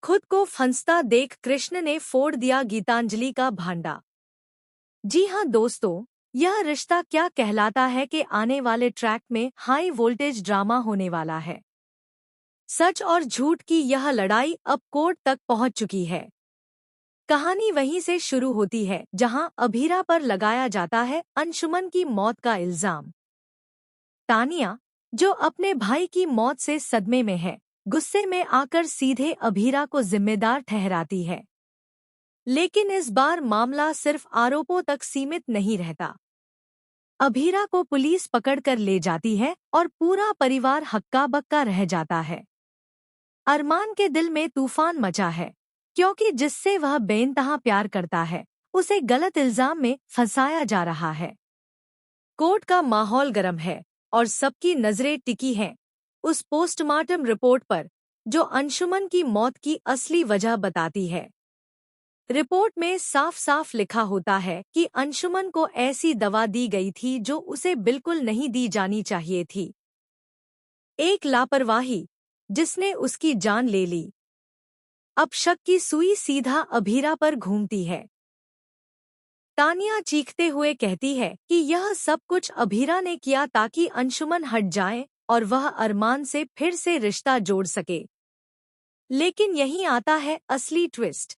खुद को फंसता देख कृष्ण ने फोड़ दिया गीतांजलि का भांडा। जी हाँ दोस्तों, यह रिश्ता क्या कहलाता है कि आने वाले ट्रैक में हाई वोल्टेज ड्रामा होने वाला है। सच और झूठ की यह लड़ाई अब कोर्ट तक पहुंच चुकी है। कहानी वहीं से शुरू होती है जहां अभीरा पर लगाया जाता है अंशुमन की मौत का इल्जाम। तानिया, जो अपने भाई की मौत से सदमे में है, गुस्से में आकर सीधे अभीरा को जिम्मेदार ठहराती है। लेकिन इस बार मामला सिर्फ आरोपों तक सीमित नहीं रहता। अभीरा को पुलिस पकड़कर ले जाती है और पूरा परिवार हक्का बक्का रह जाता है। अरमान के दिल में तूफान मचा है, क्योंकि जिससे वह बेइंतहा प्यार करता है, उसे गलत इल्जाम में फंसाया जा रहा है। कोर्ट का माहौल गर्म है और सबकी नजरें टिकी हैं उस पोस्टमार्टम रिपोर्ट पर, जो अंशुमन की मौत की असली वजह बताती है। रिपोर्ट में साफ साफ लिखा होता है कि अंशुमन को ऐसी दवा दी गई थी जो उसे बिल्कुल नहीं दी जानी चाहिए थी। एक लापरवाही जिसने उसकी जान ले ली। अब शक की सुई सीधा अभीरा पर घूमती है। तानिया चीखते हुए कहती है कि यह सब कुछ अभीरा ने किया ताकि अंशुमन हट जाए और वह अरमान से फिर से रिश्ता जोड़ सके। लेकिन यहीं आता है असली ट्विस्ट।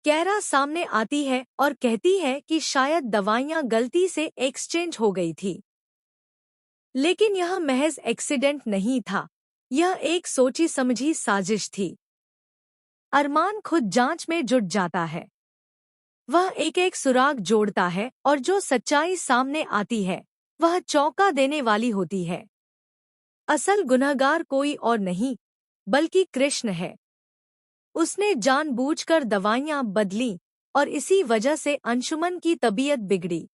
कैरा सामने आती है और कहती है कि शायद दवाइयां गलती से एक्सचेंज हो गई थी। लेकिन यह महज एक्सीडेंट नहीं था, यह एक सोची समझी साजिश थी। अरमान खुद जांच में जुट जाता है। वह एक एक सुराग जोड़ता है और जो सच्चाई सामने आती है वह चौंका देने वाली होती है। असल गुनहगार कोई और नहीं बल्कि कृष्ण है। उसने जानबूझकर दवाइयां बदलीं और इसी वजह से अंशुमन की तबीयत बिगड़ी।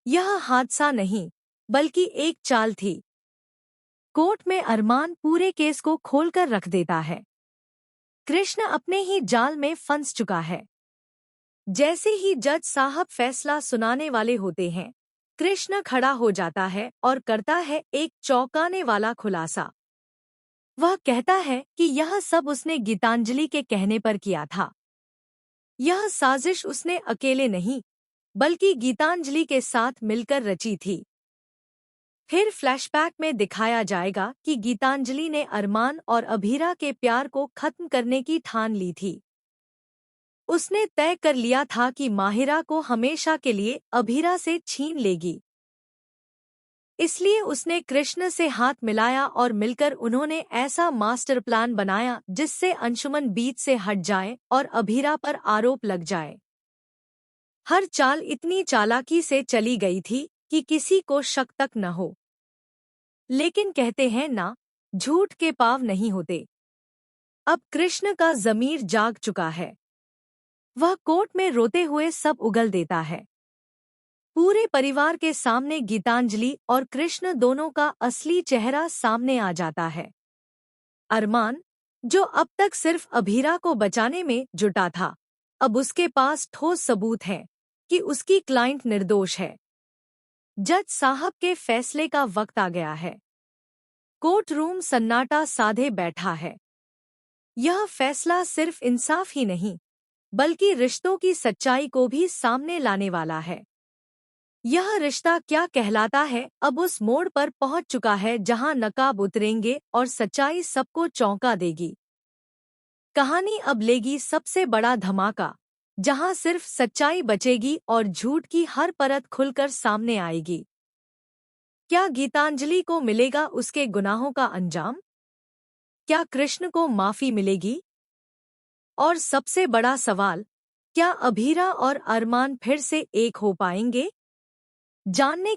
यह हादसा नहीं बल्कि एक चाल थी। कोर्ट में अरमान पूरे केस को खोलकर रख देता है। कृष्ण अपने ही जाल में फंस चुका है। जैसे ही जज साहब फैसला सुनाने वाले होते हैं, कृष्ण खड़ा हो जाता है और करता है एक चौंकाने वाला खुलासा। वह कहता है कि यह सब उसने गीतांजलि के कहने पर किया था। यह साजिश उसने अकेले नहीं बल्कि गीतांजलि के साथ मिलकर रची थी। फिर फ्लैशबैक में दिखाया जाएगा कि गीतांजलि ने अरमान और अभीरा के प्यार को खत्म करने की ठान ली थी। उसने तय कर लिया था कि माहिरा को हमेशा के लिए अभीरा से छीन लेगी। इसलिए उसने कृष्ण से हाथ मिलाया और मिलकर उन्होंने ऐसा मास्टर प्लान बनाया जिससे अंशुमन बीच से हट जाए और अभीरा पर आरोप लग जाए। हर चाल इतनी चालाकी से चली गई थी कि किसी को शक तक न हो। लेकिन कहते हैं ना, झूठ के पाँव नहीं होते। अब कृष्ण का ज़मीर जाग चुका है। वह कोर्ट में रोते हुए सब उगल देता है। पूरे परिवार के सामने गीतांजलि और कृष्ण दोनों का असली चेहरा सामने आ जाता है। अरमान, जो अब तक सिर्फ अभीरा को बचाने में जुटा था, अब उसके पास ठोस सबूत है कि उसकी क्लाइंट निर्दोष है। जज साहब के फैसले का वक्त आ गया है। कोर्ट रूम सन्नाटा साधे बैठा है। यह फैसला सिर्फ इंसाफ ही नहीं बल्कि रिश्तों की सच्चाई को भी सामने लाने वाला है। यह रिश्ता क्या कहलाता है अब उस मोड़ पर पहुंच चुका है जहां नकाब उतरेंगे और सच्चाई सबको चौंका देगी। कहानी अब लेगी सबसे बड़ा धमाका, जहां सिर्फ सच्चाई बचेगी और झूठ की हर परत खुलकर सामने आएगी। क्या गीतांजलि को मिलेगा उसके गुनाहों का अंजाम? क्या कृष्ण को माफी मिलेगी? और सबसे बड़ा सवाल, क्या अभीरा और अरमान फिर से एक हो पाएंगे? जानने